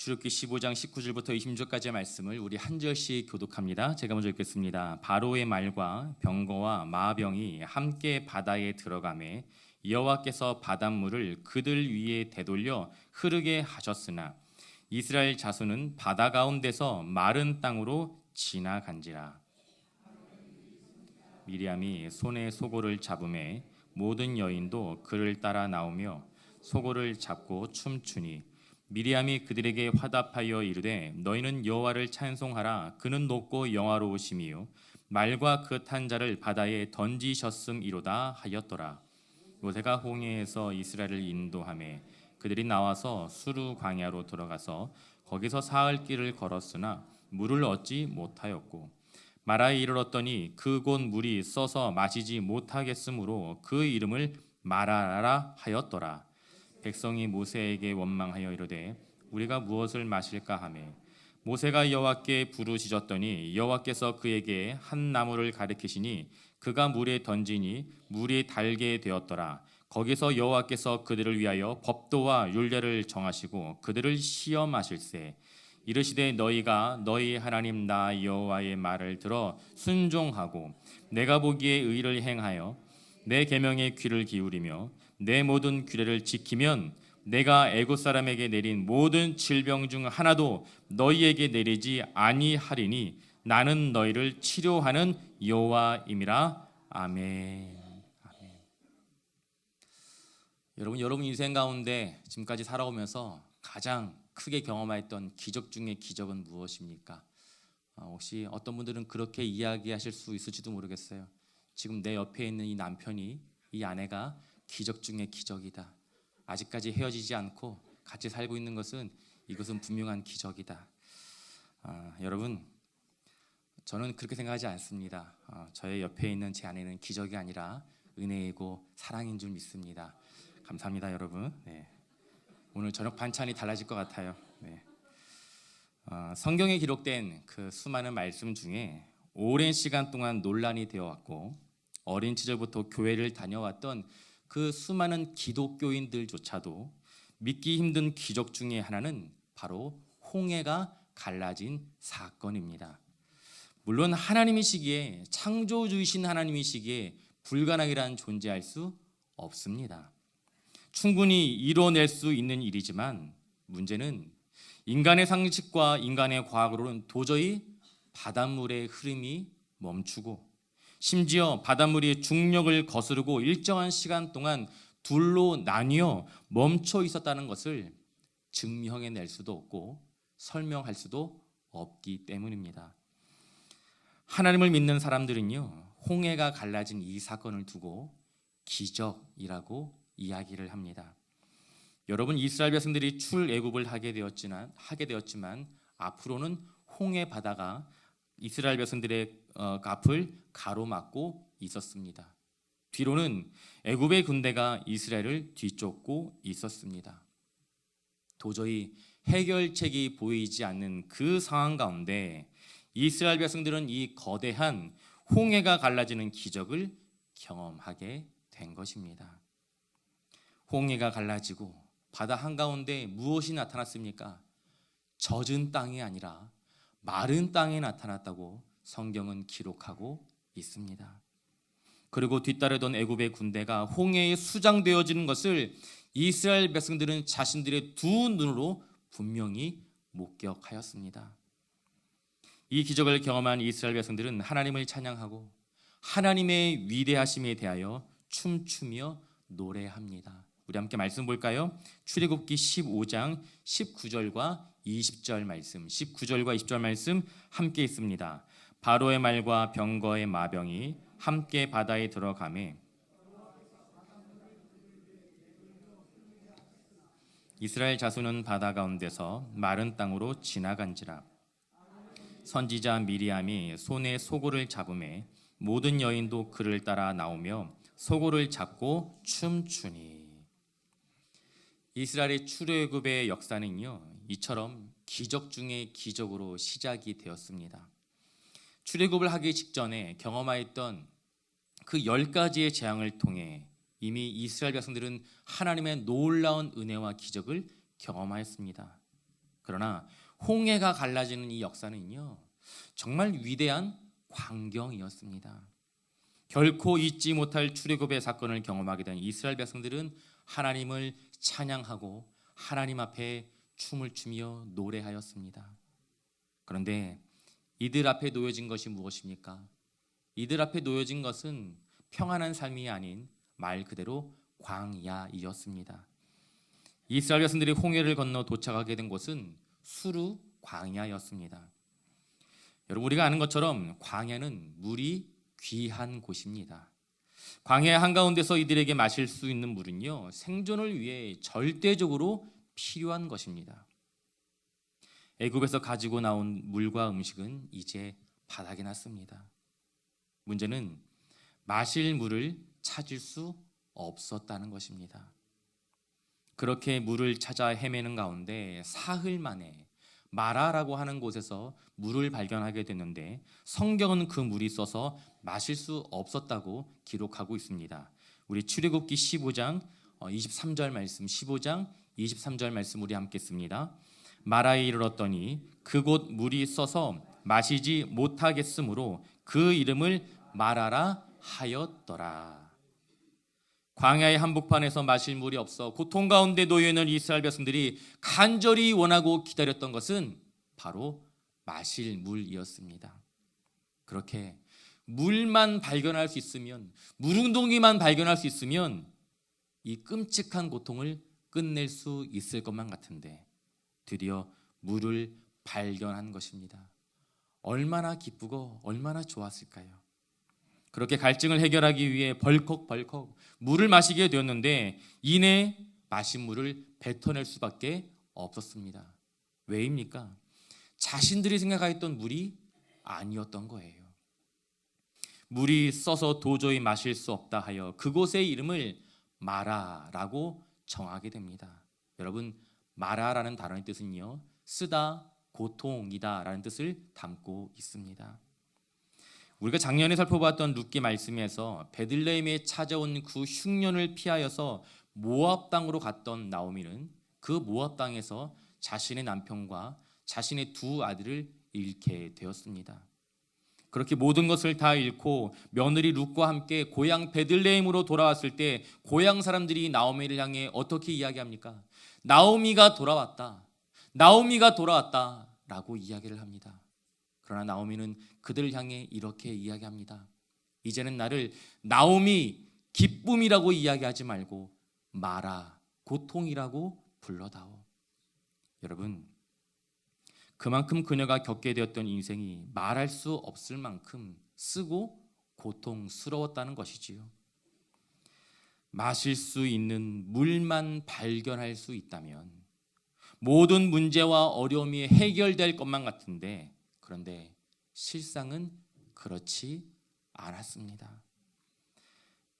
출애굽기 15장 19절부터 26절까지의 말씀을 우리 한 절씩 교독합니다. 제가 먼저 읽겠습니다. 바로의 말과 병거와 마병이 함께 바다에 들어가매 여호와께서 바닷물을 그들 위에 되돌려 흐르게 하셨으나 이스라엘 자손은 바다 가운데서 마른 땅으로 지나간지라. 미리암이 손에 소고를 잡음에 모든 여인도 그를 따라 나오며 소고를 잡고 춤추니 미리암이 그들에게 화답하여 이르되 너희는 여호와를 찬송하라. 그는 높고 영화로우심이요 말과 그 탄 자를 바다에 던지셨음이로다 하였더라. 모세가 홍해에서 이스라엘을 인도하매 그들이 나와서 수르 광야로 들어가서 거기서 사흘 길을 걸었으나 물을 얻지 못하였고 마라에 이르렀더니 그곳 물이 써서 마시지 못하겠으므로 그 이름을 마라라 하였더라. 백성이 모세에게 원망하여 이르되 우리가 무엇을 마실까 하매 모세가 여호와께 부르짖었더니 여호와께서 그에게 한 나무를 가리키시니 그가 물에 던지니 물이 달게 되었더라. 거기서 여호와께서 그들을 위하여 법도와 율례를 정하시고 그들을 시험하실세 이르시되 너희가 너희 하나님 나 여호와의 말을 들어 순종하고 내가 보기에 의를 행하여 내 계명에 귀를 기울이며 내 모든 규례를 지키면 내가 애굽 사람에게 내린 모든 질병 중 하나도 너희에게 내리지 아니하리니 나는 너희를 치료하는 여호와임이라. 아멘. 아멘. 여러분 인생 가운데 지금까지 살아오면서 가장 크게 경험했던 기적 중의 기적은 무엇입니까? 혹시 어떤 분들은 그렇게 이야기하실 수 있을지도 모르겠어요. 지금 내 옆에 있는 이 남편이, 이 아내가 기적 중의 기적이다. 아직까지 헤어지지 않고 같이 살고 있는 것은 이것은 분명한 기적이다. 여러분, 저는 그렇게 생각하지 않습니다. 저의 옆에 있는 제 아내는 기적이 아니라 은혜이고 사랑인 줄 믿습니다. 감사합니다, 여러분. 네. 오늘 저녁 반찬이 달라질 것 같아요. 네. 성경에 기록된 그 수많은 말씀 중에 오랜 시간 동안 논란이 되어 왔고 어린 시절부터 교회를 다녀왔던 그 수많은 기독교인들조차도 믿기 힘든 기적 중에 하나는 바로 홍해가 갈라진 사건입니다. 물론 하나님이시기에 창조주이신 하나님이시기에 불가능이란 존재할 수 없습니다. 충분히 이뤄낼 수 있는 일이지만 문제는 인간의 상식과 인간의 과학으로는 도저히 바닷물의 흐름이 멈추고 심지어 바닷물이 중력을 거스르고 일정한 시간 동안 둘로 나뉘어 멈춰 있었다는 것을 증명해낼 수도 없고 설명할 수도 없기 때문입니다. 하나님을 믿는 사람들은요, 홍해가 갈라진 이 사건을 두고 기적이라고 이야기를 합니다. 여러분, 이스라엘 백성들이 출애굽을 하게 되었지만 앞으로는 홍해 바다가 이스라엘 백성들의 앞을 가로막고 있었습니다. 뒤로는 애굽의 군대가 이스라엘을 뒤쫓고 있었습니다. 도저히 해결책이 보이지 않는 그 상황 가운데 이스라엘 백성들은 이 거대한 홍해가 갈라지는 기적을 경험하게 된 것입니다. 홍해가 갈라지고 바다 한가운데 무엇이 나타났습니까? 젖은 땅이 아니라 마른 땅에 나타났다고 성경은 기록하고 있습니다. 그리고 뒤따르던 애굽의 군대가 홍해에 수장되어지는 것을 이스라엘 백성들은 자신들의 두 눈으로 분명히 목격하였습니다. 이 기적을 경험한 이스라엘 백성들은 하나님을 찬양하고 하나님의 위대하심에 대하여 춤추며 노래합니다. 우리 함께 말씀 볼까요? 출애굽기 15장 19절과 20절 말씀, 19절과 20절 말씀 함께 있습니다. 바로의 말과 병거의 마병이 함께 바다에 들어가매 이스라엘 자손은 바다 가운데서 마른 땅으로 지나간지라. 선지자 미리암이 손에 소고를 잡음에 모든 여인도 그를 따라 나오며 소고를 잡고 춤추니. 이스라엘의 출애굽의 역사는요, 이처럼 기적 중의 기적으로 시작이 되었습니다. 출애굽을 하기 직전에 경험하였던 그 10가지의 재앙을 통해 이미 이스라엘 백성들은 하나님의 놀라운 은혜와 기적을 경험하였습니다. 그러나 홍해가 갈라지는 이 역사는요, 정말 위대한 광경이었습니다. 결코 잊지 못할 출애굽의 사건을 경험하게 된 이스라엘 백성들은 하나님을 찬양하고 하나님 앞에 춤을 추며 노래하였습니다. 그런데 이들 앞에 놓여진 것이 무엇입니까? 이들 앞에 놓여진 것은 평안한 삶이 아닌 말 그대로 광야이었습니다. 이스라엘 백성들이 홍해를 건너 도착하게 된 곳은 수르 광야였습니다. 여러분, 우리가 아는 것처럼 광야는 물이 귀한 곳입니다. 광야 한가운데서 이들에게 마실 수 있는 물은요, 생존을 위해 절대적으로 필요한 것입니다. 애굽에서 가지고 나온 물과 음식은 이제 바닥이 났습니다. 문제는 마실 물을 찾을 수 없었다는 것입니다. 그렇게 물을 찾아 헤매는 가운데 사흘 만에 마라라고 하는 곳에서 물을 발견하게 됐는데, 성경은 그 물이 써서 마실 수 없었다고 기록하고 있습니다. 우리 출애굽기 15장 23절 말씀, 15장 23절 말씀 우리 함께 씁니다. 마라에 이르렀더니 그곳 물이 써서 마시지 못하겠으므로 그 이름을 마라라 하였더라. 광야의 한복판에서 마실 물이 없어 고통 가운데 놓여있는 이스라엘 백성들이 간절히 원하고 기다렸던 것은 바로 마실 물이었습니다. 그렇게 물만 발견할 수 있으면, 물웅덩이만 발견할 수 있으면 이 끔찍한 고통을 끝낼 수 있을 것만 같은데 드디어 물을 발견한 것입니다. 얼마나 기쁘고 얼마나 좋았을까요? 그렇게 갈증을 해결하기 위해 벌컥벌컥 물을 마시게 되었는데 이내 마신 물을 뱉어낼 수밖에 없었습니다. 왜입니까? 자신들이 생각했던 물이 아니었던 거예요. 물이 써서 도저히 마실 수 없다 하여 그곳의 이름을 마라라고 정하게 됩니다. 여러분, 마라라는 단어의 뜻은요, 쓰다, 고통이다 라는 뜻을 담고 있습니다. 우리가 작년에 살펴봤던 룻기 말씀에서 베들레헴에 찾아온 그 흉년을 피하여서 모압 땅으로 갔던 나오미는 그 모압 땅에서 자신의 남편과 자신의 두 아들을 잃게 되었습니다. 그렇게 모든 것을 다 잃고 며느리 룻과 함께 고향 베들레헴으로 돌아왔을 때 고향 사람들이 나오미를 향해 어떻게 이야기합니까? 나오미가 돌아왔다. 나오미가 돌아왔다 라고 이야기를 합니다. 그러나 나오미는 그들을 향해 이렇게 이야기합니다. 이제는 나를 나오미, 기쁨이라고 이야기하지 말고 마라, 고통이라고 불러다오. 여러분, 그만큼 그녀가 겪게 되었던 인생이 말할 수 없을 만큼 쓰고 고통스러웠다는 것이지요. 마실 수 있는 물만 발견할 수 있다면 모든 문제와 어려움이 해결될 것만 같은데, 그런데 실상은 그렇지 않았습니다.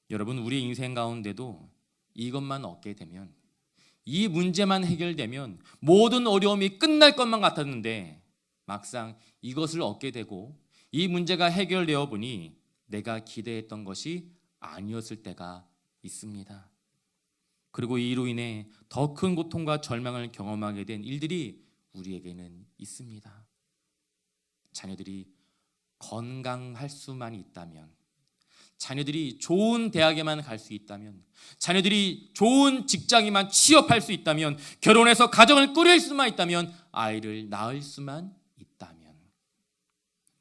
여러분, 우리 인생 가운데도 이것만 얻게 되면, 이 문제만 해결되면 모든 어려움이 끝날 것만 같았는데 막상 이것을 얻게 되고 이 문제가 해결되어 보니 내가 기대했던 것이 아니었을 때가 있습니다. 그리고 이로 인해 더 큰 고통과 절망을 경험하게 된 일들이 우리에게는 있습니다. 자녀들이 건강할 수만 있다면, 자녀들이 좋은 대학에만 갈 수 있다면, 자녀들이 좋은 직장에만 취업할 수 있다면, 결혼해서 가정을 꾸릴 수만 있다면, 아이를 낳을 수만 있다면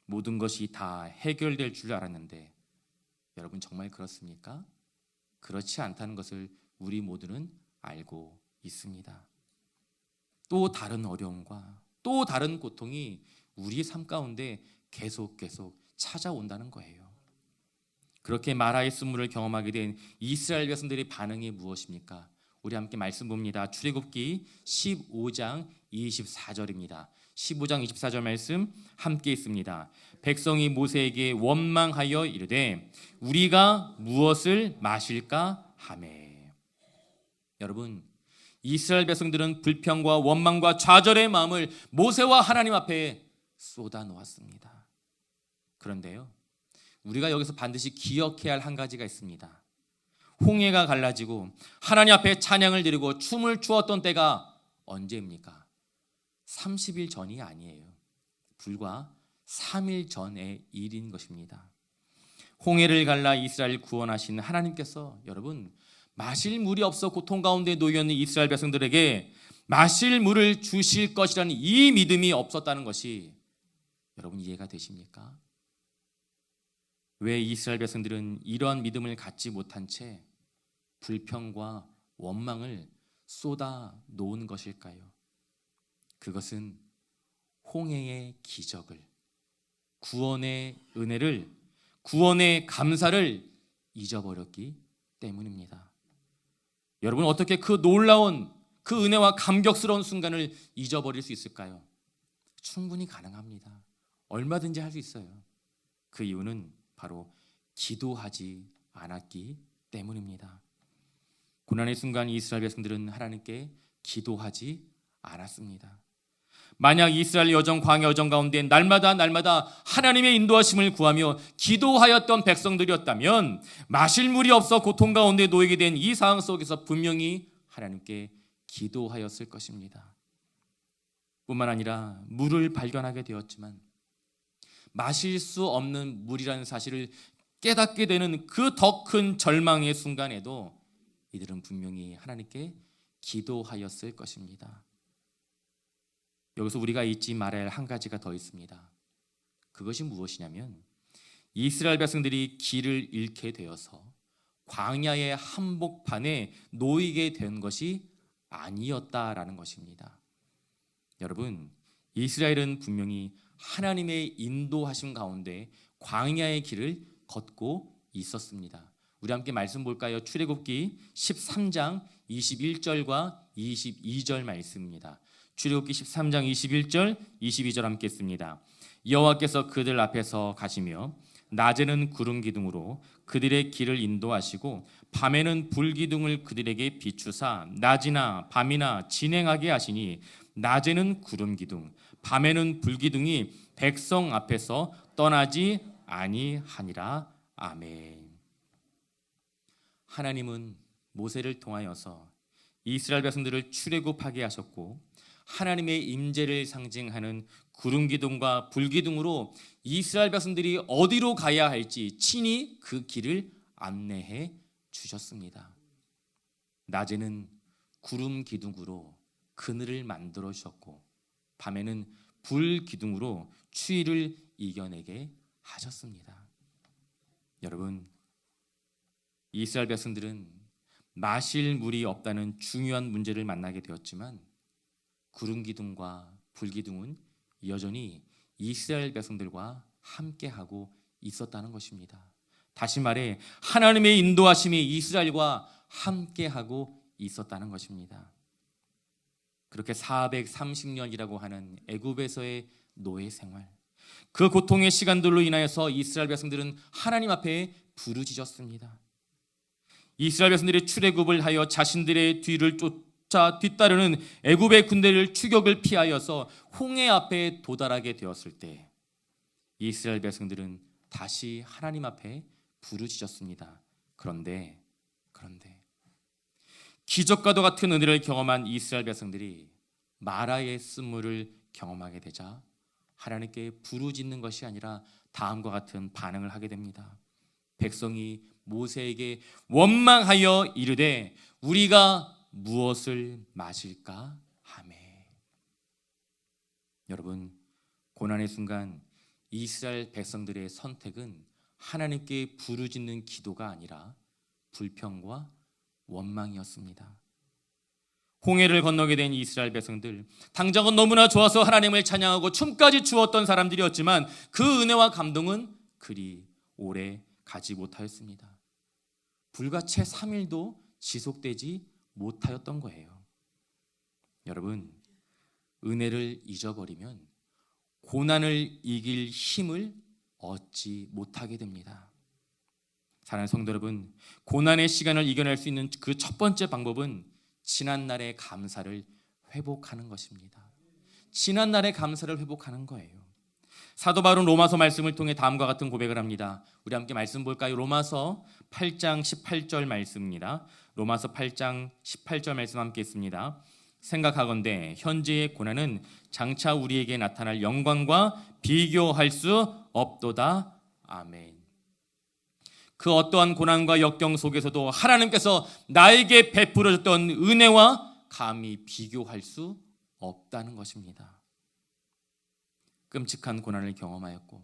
모든 것이 다 해결될 줄 알았는데 여러분, 정말 그렇습니까? 그렇지 않다는 것을 우리 모두는 알고 있습니다. 또 다른 어려움과 또 다른 고통이 우리 삶 가운데 계속 찾아온다는 거예요. 그렇게 마라의 쓴물을 경험하게 된 이스라엘 백성들의 반응이 무엇입니까? 우리 함께 말씀 봅니다. 출애굽기 15장 24절입니다. 15장 24절 말씀 함께 있습니다. 백성이 모세에게 원망하여 이르되 우리가 무엇을 마실까 하매. 여러분, 이스라엘 백성들은 불평과 원망과 좌절의 마음을 모세와 하나님 앞에 쏟아 놓았습니다. 그런데요, 우리가 여기서 반드시 기억해야 할 한 가지가 있습니다. 홍해가 갈라지고 하나님 앞에 찬양을 드리고 춤을 추었던 때가 언제입니까? 30일 전이 아니에요. 불과 3일 전의 일인 것입니다. 홍해를 갈라 이스라엘 구원하신 하나님께서 여러분 마실 물이 없어 고통 가운데 놓여 있는 이스라엘 백성들에게 마실 물을 주실 것이라는 이 믿음이 없었다는 것이 여러분 이해가 되십니까? 왜 이스라엘 백성들은 이러한 믿음을 갖지 못한 채 불평과 원망을 쏟아 놓은 것일까요? 그것은 홍해의 기적을, 구원의 은혜를, 구원의 감사를 잊어버렸기 때문입니다. 여러분 어떻게 그 놀라운 그 은혜와 감격스러운 순간을 잊어버릴 수 있을까요? 충분히 가능합니다. 얼마든지 할 수 있어요. 그 이유는 바로 기도하지 않았기 때문입니다. 고난의 순간 이스라엘 백성들은 하나님께 기도하지 않았습니다. 만약 이스라엘 여정 광야 여정 가운데 날마다 하나님의 인도하심을 구하며 기도하였던 백성들이었다면 마실 물이 없어 고통 가운데 놓이게 된 이 상황 속에서 분명히 하나님께 기도하였을 것입니다. 뿐만 아니라 물을 발견하게 되었지만 마실 수 없는 물이라는 사실을 깨닫게 되는 그 더 큰 절망의 순간에도 이들은 분명히 하나님께 기도하였을 것입니다. 여기서 우리가 잊지 말아야 할 한 가지가 더 있습니다. 그것이 무엇이냐면 이스라엘 백성들이 길을 잃게 되어서 광야의 한복판에 놓이게 된 것이 아니었다라는 것입니다. 여러분, 이스라엘은 분명히 하나님의 인도하심 가운데 광야의 길을 걷고 있었습니다. 우리 함께 말씀 볼까요? 출애굽기 13장 21절과 22절 말씀입니다. 출애굽기 13장 21절 22절 함께 읽습니다. 여호와께서 그들 앞에서 가시며 낮에는 구름 기둥으로 그들의 길을 인도하시고 밤에는 불 기둥을 그들에게 비추사 낮이나 밤이나 진행하게 하시니 낮에는 구름 기둥 밤에는 불 기둥이 백성 앞에서 떠나지 아니하니라. 아멘. 하나님은 모세를 통하여서 이스라엘 백성들을 출애굽하게 하셨고 하나님의 임재를 상징하는 구름 기둥과 불 기둥으로 이스라엘 백성들이 어디로 가야 할지 친히 그 길을 안내해 주셨습니다. 낮에는 구름 기둥으로 그늘을 만들어 주셨고 밤에는 불 기둥으로 추위를 이겨내게 하셨습니다. 여러분, 이스라엘 백성들은 마실 물이 없다는 중요한 문제를 만나게 되었지만 구름 기둥과 불 기둥은 여전히 이스라엘 백성들과 함께하고 있었다는 것입니다. 다시 말해 하나님의 인도하심이 이스라엘과 함께하고 있었다는 것입니다. 그렇게 430년이라고 하는 애굽에서의 노예 생활, 그 고통의 시간들로 인하여서 이스라엘 백성들은 하나님 앞에 부르짖었습니다. 이스라엘 백성들이 출애굽을 하여 자신들의 뒤를 쫓아 뒤따르는 애굽의 군대를 추격을 피하여서 홍해 앞에 도달하게 되었을 때 이스라엘 백성들은 다시 하나님 앞에 부르짖었습니다. 그런데 기적과도 같은 은혜를 경험한 이스라엘 백성들이 마라의 쓴물을 경험하게 되자 하나님께 부르짖는 것이 아니라 다음과 같은 반응을 하게 됩니다. 백성이 모세에게 원망하여 이르되 우리가 무엇을 마실까 하매. 여러분, 고난의 순간 이스라엘 백성들의 선택은 하나님께 부르짖는 기도가 아니라 불평과 원망이었습니다. 홍해를 건너게 된 이스라엘 백성들, 당장은 너무나 좋아서 하나님을 찬양하고 춤까지 추었던 사람들이었지만 그 은혜와 감동은 그리 오래 가지 못하였습니다. 불과 채 3일도 지속되지 못하였던 거예요. 여러분, 은혜를 잊어버리면 고난을 이길 힘을 얻지 못하게 됩니다. 사랑하는 성도 여러분, 고난의 시간을 이겨낼 수 있는 그 첫 번째 방법은 지난날의 감사를 회복하는 것입니다. 지난날의 감사를 회복하는 거예요. 사도 바울은 로마서 말씀을 통해 다음과 같은 고백을 합니다. 우리 함께 말씀 볼까요? 로마서 8장 18절 말씀입니다. 로마서 8장 18절 말씀 함께 읽습니다. 생각하건대 현재의 고난은 장차 우리에게 나타날 영광과 비교할 수 없도다. 아멘. 그 어떠한 고난과 역경 속에서도 하나님께서 나에게 베풀어 줬던 은혜와 감히 비교할 수 없다는 것입니다. 끔찍한 고난을 경험하였고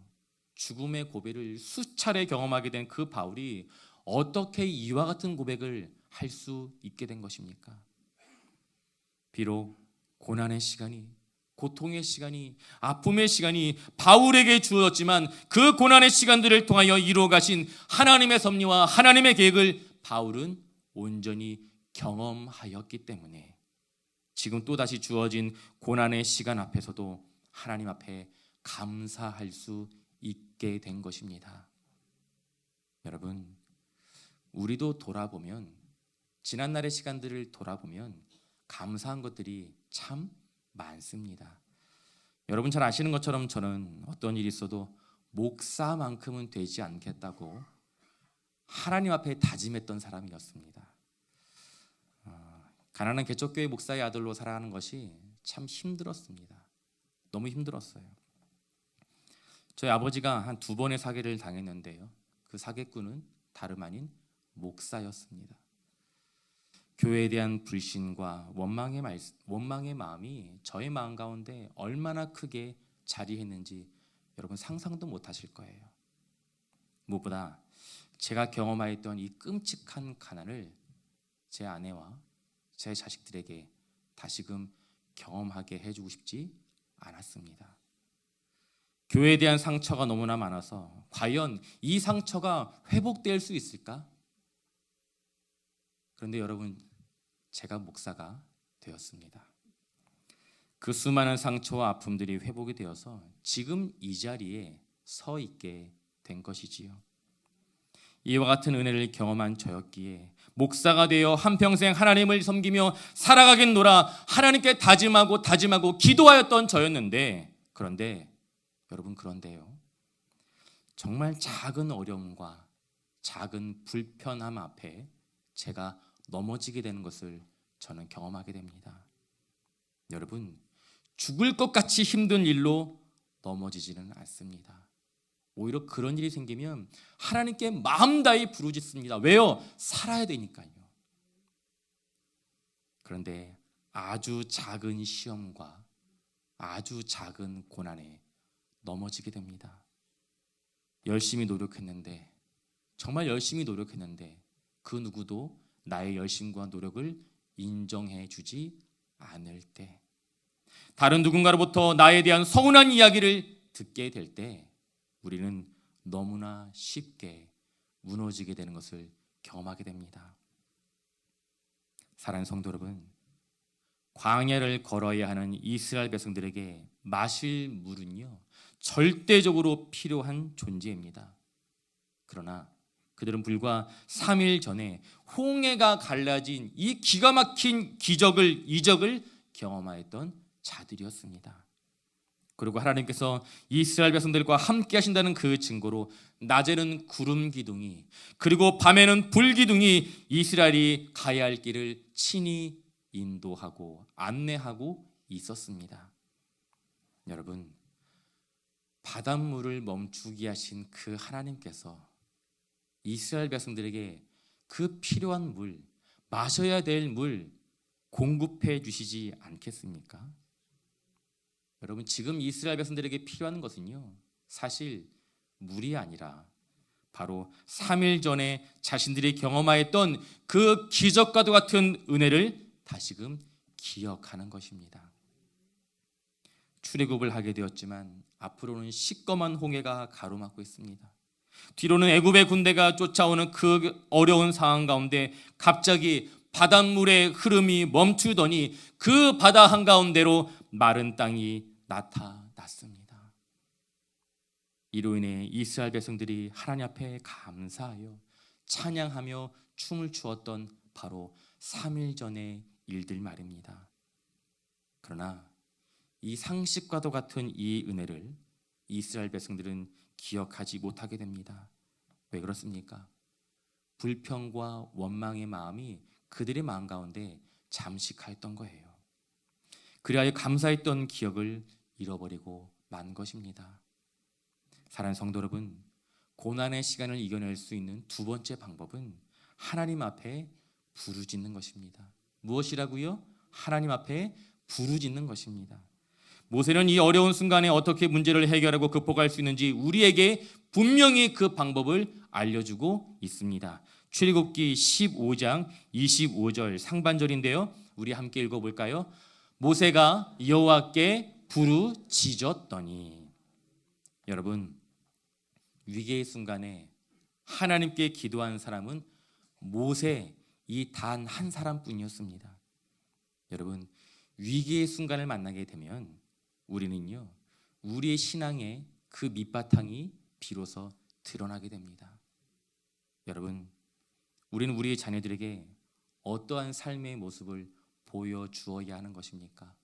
죽음의 고배를 수차례 경험하게 된 그 바울이 어떻게 이와 같은 고백을 할 수 있게 된 것입니까? 비록 고난의 시간이, 고통의 시간이, 아픔의 시간이 바울에게 주어졌지만 그 고난의 시간들을 통하여 이루어 가신 하나님의 섭리와 하나님의 계획을 바울은 온전히 경험하였기 때문에 지금 또다시 주어진 고난의 시간 앞에서도 하나님 앞에 감사할 수 있게 된 것입니다. 여러분, 우리도 돌아보면, 지난날의 시간들을 돌아보면 감사한 것들이 참 많습니다. 여러분 잘 아시는 것처럼 저는 어떤 일이 있어도 목사만큼은 되지 않겠다고 하나님 앞에 다짐했던 사람이었습니다. 가난한 개척교회 목사의 아들로 살아가는 것이 참 힘들었습니다. 너무 힘들었어요. 저희 아버지가 한 2번의 사기를 당했는데요. 그 사기꾼은 다름 아닌 목사였습니다. 교회에 대한 불신과 원망의 마음이 저의 마음 가운데 얼마나 크게 자리했는지 여러분 상상도 못하실 거예요. 무엇보다 제가 경험하였던 이 끔찍한 가난을 제 아내와 제 자식들에게 다시금 경험하게 해주고 싶지 않았습니다. 교회에 대한 상처가 너무나 많아서 과연 이 상처가 회복될 수 있을까? 그런데 여러분, 제가 목사가 되었습니다. 그 수많은 상처와 아픔들이 회복이 되어서 지금 이 자리에 서 있게 된 것이지요. 이와 같은 은혜를 경험한 저였기에 목사가 되어 한평생 하나님을 섬기며 살아가겠노라 하나님께 다짐하고 기도하였던 저였는데, 그런데 여러분, 그런데요, 정말 작은 어려움과 작은 불편함 앞에 제가 넘어지게 되는 것을 저는 경험하게 됩니다. 여러분, 죽을 것 같이 힘든 일로 넘어지지는 않습니다. 오히려 그런 일이 생기면 하나님께 마음 다해 부르짖습니다. 왜요? 살아야 되니까요. 그런데 아주 작은 시험과 아주 작은 고난에 넘어지게 됩니다. 열심히 노력했는데, 정말 열심히 노력했는데 그 누구도 나의 열심과 노력을 인정해 주지 않을 때, 다른 누군가로부터 나에 대한 서운한 이야기를 듣게 될 때 우리는 너무나 쉽게 무너지게 되는 것을 경험하게 됩니다. 사랑하는 성도 여러분, 광야를 걸어야 하는 이스라엘 백성들에게 마실 물은요, 절대적으로 필요한 존재입니다. 그러나 그들은 불과 3일 전에 홍해가 갈라진 이 기가 막힌 이적을 경험하였던 자들이었습니다. 그리고 하나님께서 이스라엘 백성들과 함께 하신다는 그 증거로 낮에는 구름 기둥이, 그리고 밤에는 불 기둥이 이스라엘이 가야 할 길을 친히 인도하고 안내하고 있었습니다. 여러분, 바닷물을 멈추게 하신 그 하나님께서 이스라엘 백성들에게 그 필요한 물, 마셔야 될 물 공급해 주시지 않겠습니까? 여러분, 지금 이스라엘 백성들에게 필요한 것은요, 사실 물이 아니라 바로 3일 전에 자신들이 경험하였던 그 기적과도 같은 은혜를 다시금 기억하는 것입니다. 출애굽을 하게 되었지만 앞으로는 시꺼먼 홍해가 가로막고 있습니다. 뒤로는 애굽의 군대가 쫓아오는 그 어려운 상황 가운데 갑자기 바닷물의 흐름이 멈추더니 그 바다 한가운데로 마른 땅이 나타났습니다. 이로 인해 이스라엘 백성들이 하나님 앞에 감사하여 찬양하며 춤을 추었던 바로 3일 전의 일들 말입니다. 그러나 이 상식과도 같은 이 은혜를 이스라엘 백성들은 기억하지 못하게 됩니다. 왜 그렇습니까? 불평과 원망의 마음이 그들의 마음 가운데 잠식하였던 거예요. 그리하여 감사했던 기억을 잃어버리고 만 것입니다. 사랑하는 성도 여러분, 고난의 시간을 이겨낼 수 있는 두 번째 방법은 하나님 앞에 부르짖는 것입니다. 무엇이라고요? 하나님 앞에 부르짖는 것입니다. 모세는 이 어려운 순간에 어떻게 문제를 해결하고 극복할 수 있는지 우리에게 분명히 그 방법을 알려주고 있습니다. 출애굽기 15장 25절 상반절인데요, 우리 함께 읽어볼까요? 모세가 여호와께 부르짖었더니. 여러분, 위기의 순간에 하나님께 기도한 사람은 모세 이 단 한 사람뿐이었습니다. 여러분, 위기의 순간을 만나게 되면 우리는요, 우리의 신앙의 그 밑바탕이 비로소 드러나게 됩니다. 여러분, 우리는 우리의 자녀들에게 어떠한 삶의 모습을 보여주어야 하는 것입니까?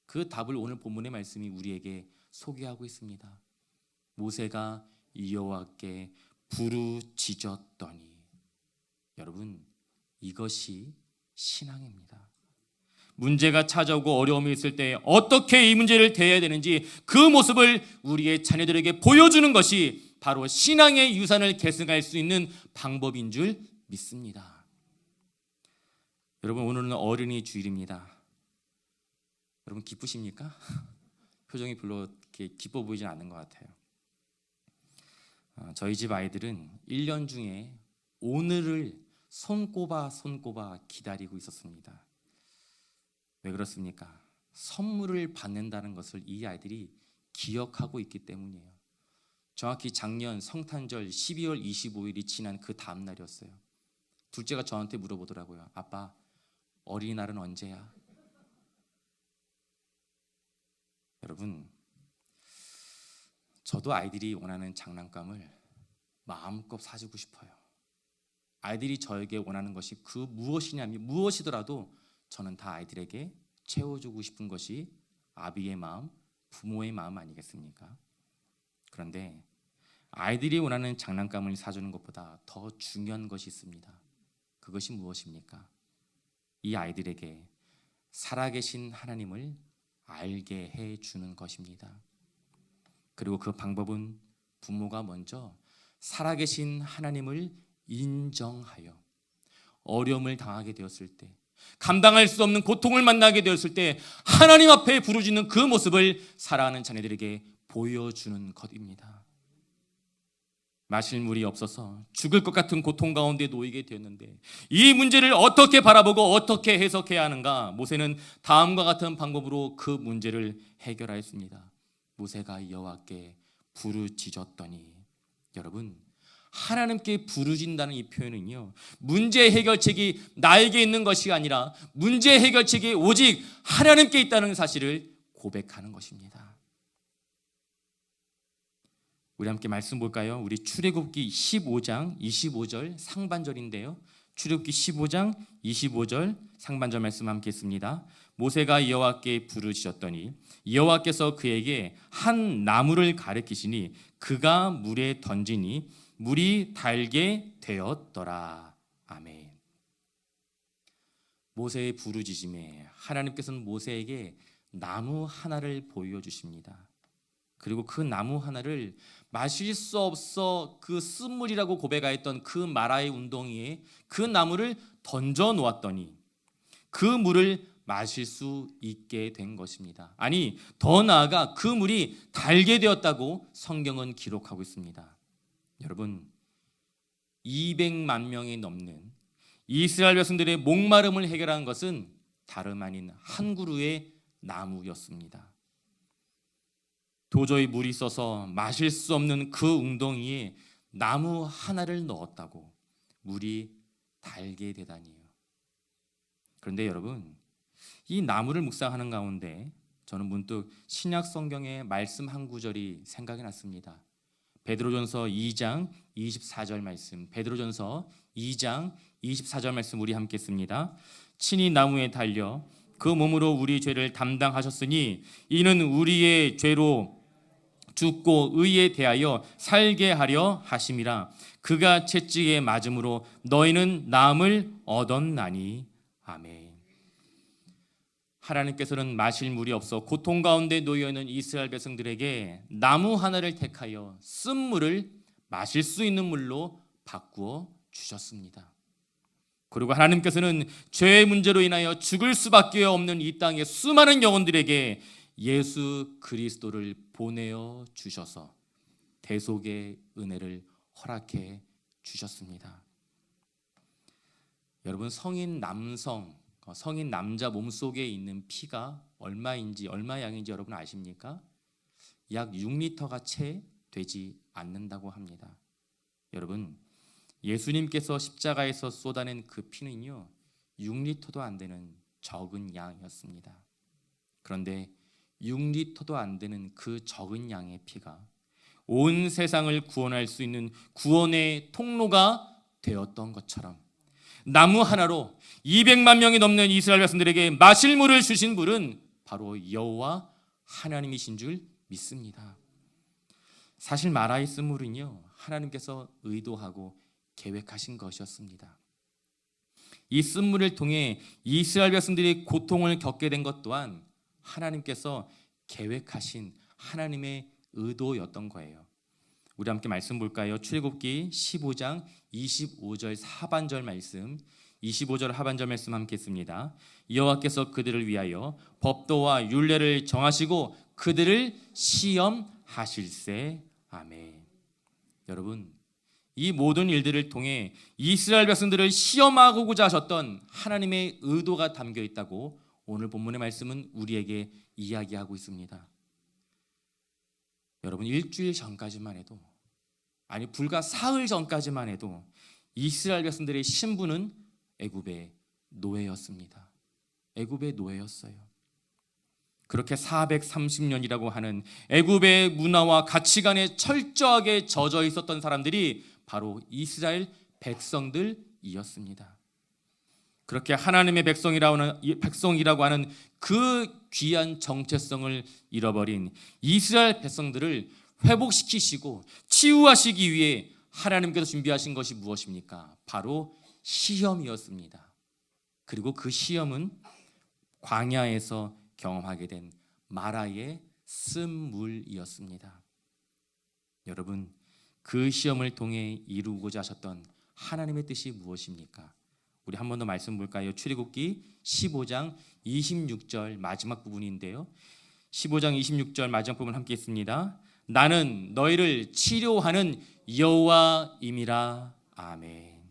그 답을 오늘 본문의 말씀이 우리에게 소개하고 있습니다. 모세가 여호와께 부르짖었더니. 여러분, 이것이 신앙입니다. 문제가 찾아오고 어려움이 있을 때 어떻게 이 문제를 대해야 되는지 그 모습을 우리의 자녀들에게 보여주는 것이 바로 신앙의 유산을 계승할 수 있는 방법인 줄 믿습니다. 여러분, 오늘은 어린이 주일입니다. 여러분, 기쁘십니까? 표정이 별로 이렇게 기뻐 보이진 않는 것 같아요. 저희 집 아이들은 1년 중에 오늘을 손꼽아 기다리고 있었습니다. 왜 그렇습니까? 선물을 받는다는 것을 이 아이들이 기억하고 있기 때문이에요. 정확히 작년 성탄절 12월 25일이 지난 그 다음 날이었어요. 둘째가 저한테 물어보더라고요. 아빠, 어린이날은 언제야? 여러분, 저도 아이들이 원하는 장난감을 마음껏 사주고 싶어요. 아이들이 저에게 원하는 것이 그 무엇이더라도 저는 다 아이들에게 채워주고 싶은 것이 아비의 마음, 부모의 마음 아니겠습니까? 그런데 아이들이 원하는 장난감을 사주는 것보다 더 중요한 것이 있습니다. 그것이 무엇입니까? 이 아이들에게 살아계신 하나님을 알게 해주는 것입니다. 그리고 그 방법은 부모가 먼저 살아계신 하나님을 인정하여 어려움을 당하게 되었을 때, 감당할 수 없는 고통을 만나게 되었을 때 하나님 앞에 부르짖는 그 모습을 사랑하는 자녀들에게 보여주는 것입니다. 마실 물이 없어서 죽을 것 같은 고통 가운데 놓이게 되었는데 이 문제를 어떻게 바라보고 어떻게 해석해야 하는가? 모세는 다음과 같은 방법으로 그 문제를 해결하였습니다. 모세가 여호와께 부르짖었더니. 여러분, 하나님께 부르짖는다는 이 표현은요, 문제 해결책이 나에게 있는 것이 아니라 문제 해결책이 오직 하나님께 있다는 사실을 고백하는 것입니다. 우리 함께 말씀 볼까요? 우리 출애굽기 15장 25절 상반절인데요, 출애굽기 15장 25절 상반절 말씀 함께 했습니다. 모세가 여호와께 부르짖었더니 여호와께서 그에게 한 나무를 가리키시니 그가 물에 던지니 물이 달게 되었더라. 아멘. 모세의 부르짖음에 하나님께서는 모세에게 나무 하나를 보여주십니다. 그리고 그 나무 하나를 마실 수 없어 그 쓴물이라고 고백하였던 그 마라의 운동이에 그 나무를 던져 놓았더니 그 물을 마실 수 있게 된 것입니다. 아니, 더 나아가 그 물이 달게 되었다고 성경은 기록하고 있습니다. 여러분, 200만 명이 넘는 이스라엘 백성들의 목마름을 해결한 것은 다름 아닌 한 그루의 나무였습니다. 도저히 물이 써서 마실 수 없는 그 웅덩이에 나무 하나를 넣었다고 물이 달게 되다니요. 그런데 여러분, 이 나무를 묵상하는 가운데 저는 문득 신약 성경의 말씀 한 구절이 생각이 났습니다. 베드로전서 2장 24절 말씀, 베드로전서 2장 24절 말씀 우리 함께 읽습니다. 친히 나무에 달려 그 몸으로 우리 죄를 담당하셨으니 이는 우리의 죄로 죽고 의에 대하여 살게 하려 하심이라. 그가 채찍에 맞음으로 너희는 나음을 얻었나니. 아멘. 하나님께서는 마실 물이 없어 고통 가운데 놓여 있는 이스라엘 백성들에게 나무 하나를 택하여 쓴 물을 마실 수 있는 물로 바꾸어 주셨습니다. 그리고 하나님께서는 죄의 문제로 인하여 죽을 수밖에 없는 이 땅의 수많은 영혼들에게 예수 그리스도를 보내어 주셔서 대속의 은혜를 허락해 주셨습니다. 여러분, 성인 남자 몸속에 있는 피가 얼마 양인지 여러분 아십니까? 약 6리터가 채 되지 않는다고 합니다. 여러분, 예수님께서 십자가에서 쏟아낸 그 피는요 6리터도 안 되는 적은 양이었습니다. 그런데 6리터도 안 되는 그 적은 양의 피가 온 세상을 구원할 수 있는 구원의 통로가 되었던 것처럼 나무 하나로 200만 명이 넘는 이스라엘 백성들에게 마실 물을 주신 분은 바로 여호와 하나님이신 줄 믿습니다. 사실 마라의 쓴 물은요 하나님께서 의도하고 계획하신 것이었습니다. 이 쓴 물을 통해 이스라엘 백성들이 고통을 겪게 된 것 또한 하나님께서 계획하신 하나님의 의도였던 거예요. 우리 함께 말씀 볼까요? 출애굽기 15장 25절 하반절 말씀, 25절 하반절 말씀 함께 읽습니다. 여호와께서 그들을 위하여 법도와 율례를 정하시고 그들을 시험하실세. 아멘. 여러분, 이 모든 일들을 통해 이스라엘 백성들을 시험하고자 하셨던 하나님의 의도가 담겨 있다고 오늘 본문의 말씀은 우리에게 이야기하고 있습니다. 여러분, 일주일 전까지만 해도, 아니 불과 사흘 전까지만 해도 이스라엘 백성들의 신분은 애굽의 노예였습니다. 애굽의 노예였어요. 그렇게 430년이라고 하는 애굽의 문화와 가치관에 철저하게 젖어 있었던 사람들이 바로 이스라엘 백성들이었습니다. 그렇게 하나님의 백성이라고 하는 그 귀한 정체성을 잃어버린 이스라엘 백성들을 회복시키시고 치유하시기 위해 하나님께서 준비하신 것이 무엇입니까? 바로 시험이었습니다. 그리고 그 시험은 광야에서 경험하게 된 마라의 쓴 물이었습니다. 여러분, 그 시험을 통해 이루고자 하셨던 하나님의 뜻이 무엇입니까? 우리 한 번 더 말씀 볼까요? 출애굽기 15장 26절 마지막 부분인데요. 15장 26절 마지막 부분 함께 읽습니다. 나는 너희를 치료하는 여호와임이라. 아멘.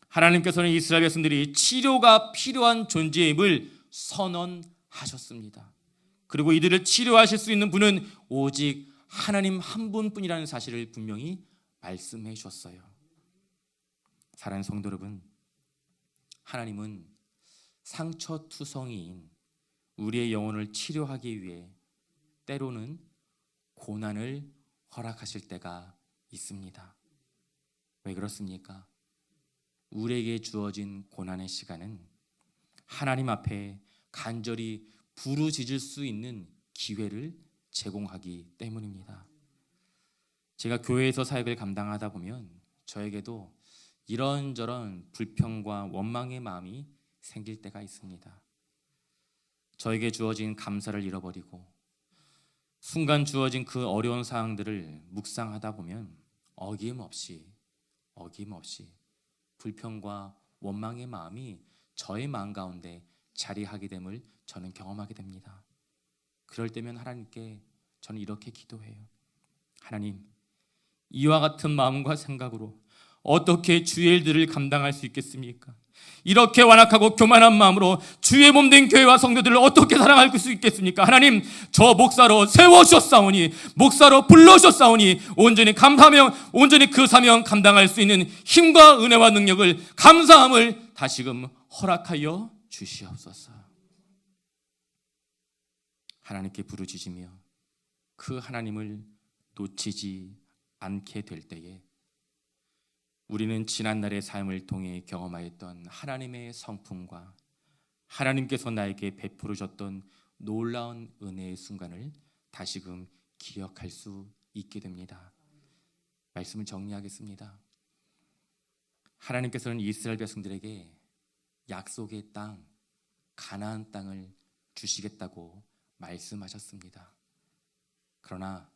하나님께서는 이스라엘 백성들이 치료가 필요한 존재임을 선언하셨습니다. 그리고 이들을 치료하실 수 있는 분은 오직 하나님 한 분뿐이라는 사실을 분명히 말씀해 주셨어요. 사랑하는 성도 여러분, 하나님은 상처투성이인 우리의 영혼을 치료하기 위해 때로는 고난을 허락하실 때가 있습니다. 왜 그렇습니까? 우리에게 주어진 고난의 시간은 하나님 앞에 간절히 부르짖을 수 있는 기회를 제공하기 때문입니다. 제가 교회에서 사역을 감당하다 보면 저에게도 이런저런 불평과 원망의 마음이 생길 때가 있습니다. 저에게 주어진 감사를 잃어버리고 순간 주어진 그 어려운 상황들을 묵상하다 보면 어김없이 불평과 원망의 마음이 저의 마음 가운데 자리하게 됨을 저는 경험하게 됩니다. 그럴 때면 하나님께 저는 이렇게 기도해요. 하나님, 이와 같은 마음과 생각으로 어떻게 주의 일들을 감당할 수 있겠습니까? 이렇게 완악하고 교만한 마음으로 주의 몸된 교회와 성도들을 어떻게 사랑할 수 있겠습니까? 하나님, 저 목사로 세워주셨사오니, 목사로 불러주셨사오니 온전히 감사하며 온전히 그 사명 감당할 수 있는 힘과 은혜와 능력을, 감사함을 다시금 허락하여 주시옵소서. 하나님께 부르짖으며 그 하나님을 놓치지 않게 될 때에 우리는 지난날의 삶을 통해 경험하였던 하나님의 성품과 하나님께서 나에게 베풀어 줬던 놀라운 은혜의 순간을 다시금 기억할 수 있게 됩니다. 말씀을 정리하겠습니다. 하나님께서는 이스라엘 백성들에게 약속의 땅, 가나안 땅을 주시겠다고 말씀하셨습니다. 그러나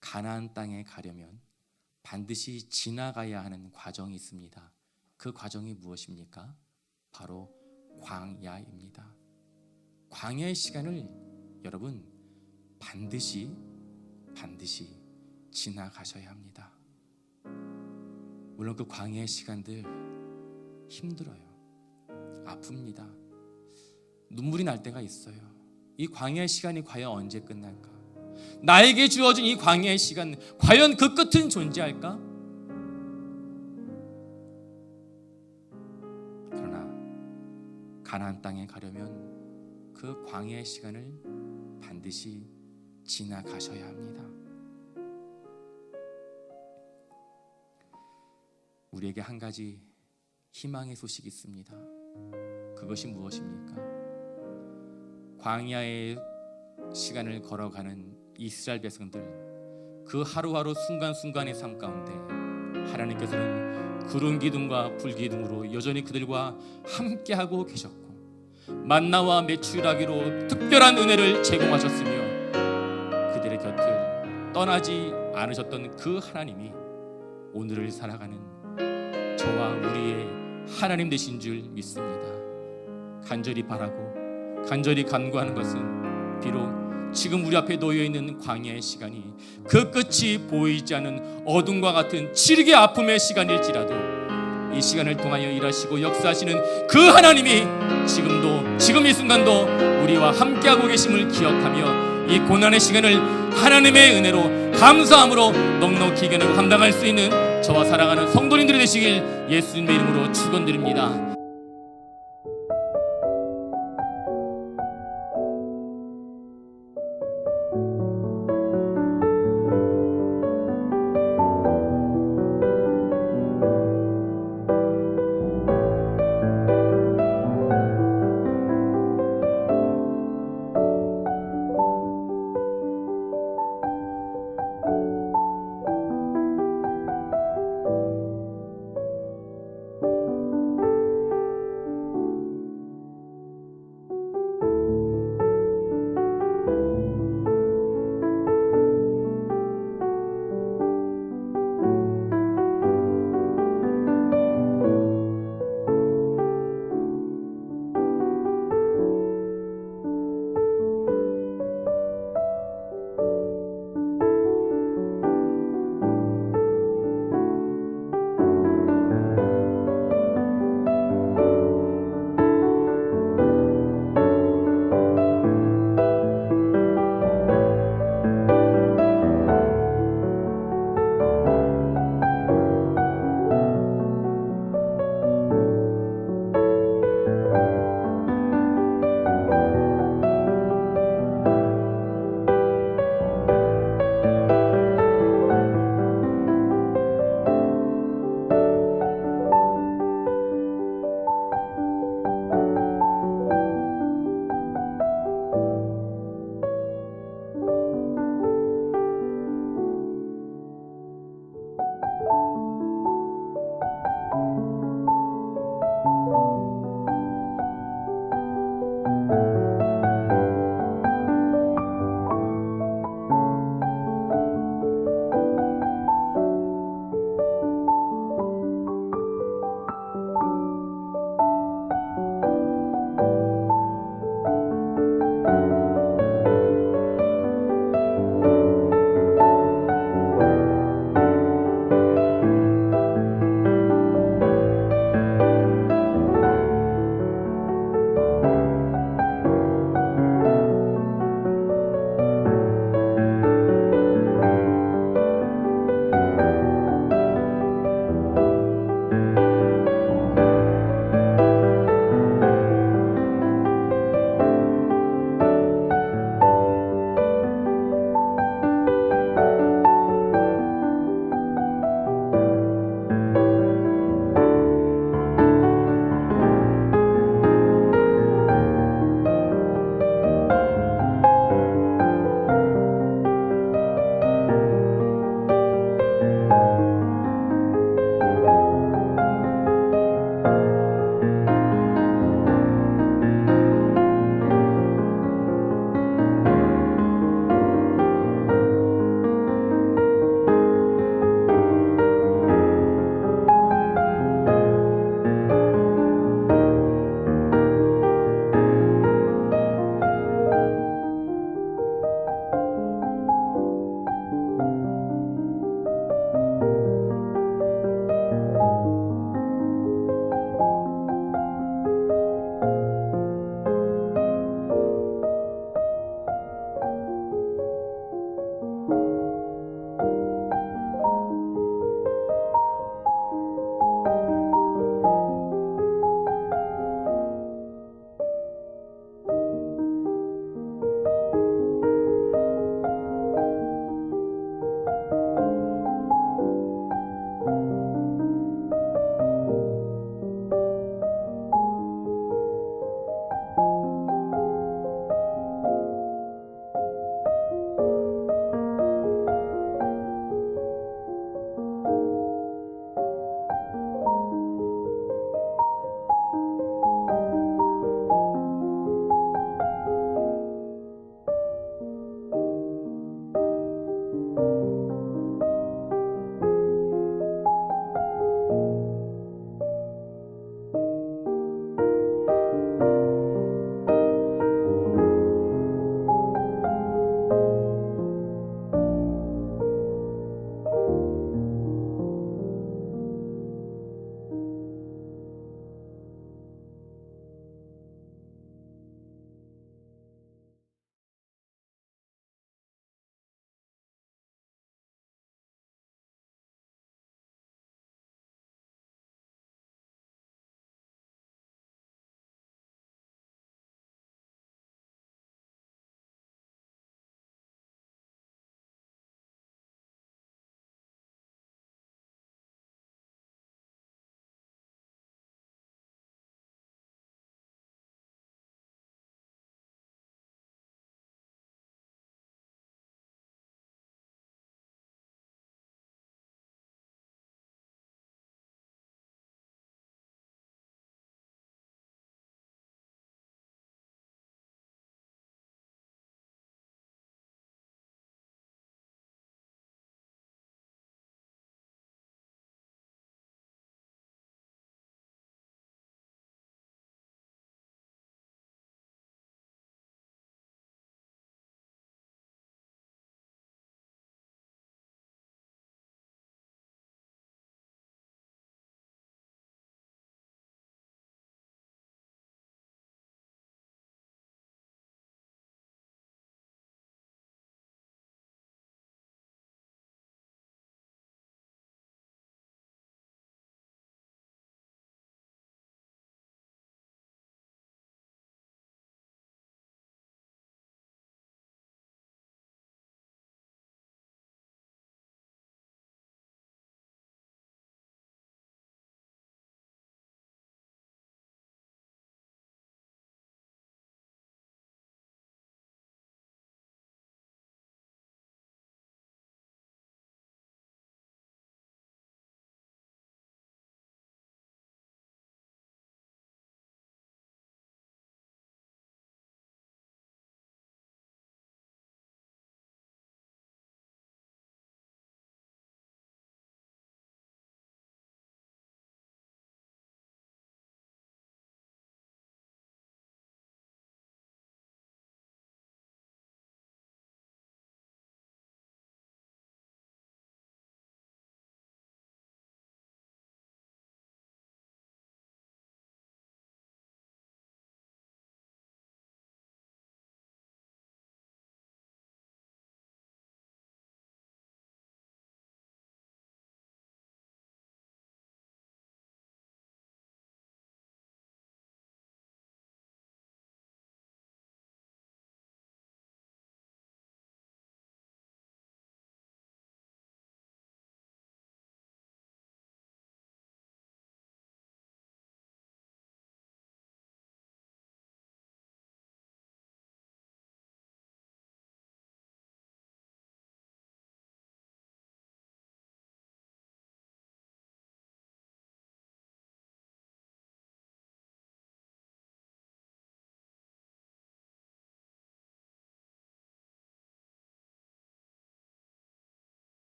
가나안 땅에 가려면 반드시 지나가야 하는 과정이 있습니다. 그 과정이 무엇입니까? 바로 광야입니다. 광야의 시간을 여러분 반드시 지나가셔야 합니다. 물론 그 광야의 시간들 힘들어요. 아픕니다. 눈물이 날 때가 있어요. 이 광야의 시간이 과연 언제 끝날까? 나에게 주어진 이 광야의 시간, 과연 그 끝은 존재할까? 그러나 가나안 땅에 가려면 그 광야의 시간을 반드시 지나가셔야 합니다. 우리에게 한 가지 희망의 소식이 있습니다. 그것이 무엇입니까? 광야의 시간을 걸어가는 이스라엘 백성들, 그 하루하루 순간순간의 삶 가운데 하나님께서는 구름 기둥과 불 기둥으로 여전히 그들과 함께하고 계셨고 만나와 메추라기로 특별한 은혜를 제공하셨으며 그들의 곁을 떠나지 않으셨던 그 하나님이 오늘을 살아가는 저와 우리의 하나님 되신 줄 믿습니다. 간절히 바라고 간절히 간구하는 것은 비록 지금 우리 앞에 놓여있는 광야의 시간이 그 끝이 보이지 않는 어둠과 같은 지르게 아픔의 시간일지라도 이 시간을 통하여 일하시고 역사하시는 그 하나님이 지금 이 순간도 우리와 함께하고 계심을 기억하며 이 고난의 시간을 하나님의 은혜로 감사함으로 넉넉히 이겨내고 감당할 수 있는 저와 사랑하는 성도님들이 되시길 예수님의 이름으로 축원드립니다.